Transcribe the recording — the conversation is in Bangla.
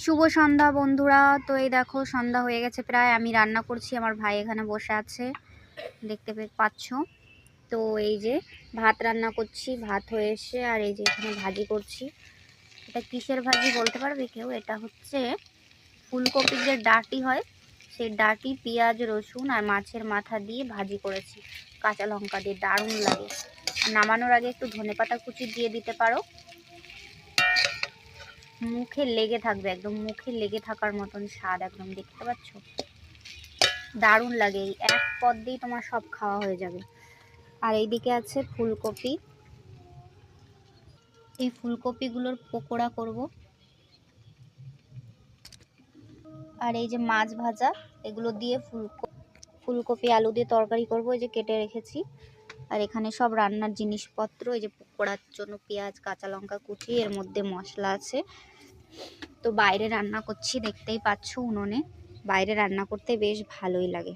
শুভ সন্ধ্যা বন্ধুরা। তো এই দেখো সন্ধ্যা হয়ে গেছে প্রায়, আমি রান্না করছি, আমার ভাই এখানে বসে আছে দেখতে পাচ্ছ। তো এই যে ভাত রান্না করছি, ভাত হয়ে এসে আর এই যে এখানে ভাজি করছি। এটা কিসের ভাজি বলতে পারবে কেউ? এটা হচ্ছে ফুলকপির যে ডাঁটি হয় সেই ডাঁটি, পেঁয়াজ রসুন আর মাছের মাথা দিয়ে ভাজি করেছি কাঁচা লঙ্কা দিয়ে, দারুণ লাগে। আর নামানোর আগে একটু ধনেপাতা কুচি দিয়ে দিতে পারো, মুখে লেগে থাকবে, একদম মুখে লেগে থাকার মতন স্বাদ, একদম দেখতে পাচ্ছ, দারুণ লাগে। এই এক পদ দিয়েই তোমার সব খাওয়া হয়ে যাবে। আর এইদিকে আছে ফুলকপি, এই ফুলকপিগুলোর পকোড়া করব। আর এই যে মাছ ভাজা, এগুলো দিয়ে ফুলকপি আলু দিয়ে তরকারি করব, এই যে কেটে রেখেছি। আর এখানে সব রান্নার জিনিসপত্র, এই যে পকোড়ার জন্য পেঁয়াজ কাঁচা লঙ্কা কুচি, এর মধ্যে মশলা আছে। তো বাইরে রান্না করছি, দেখতেই পাচ্ছ উনুনে। বাইরে রান্না করতে বেশ ভালোই লাগে।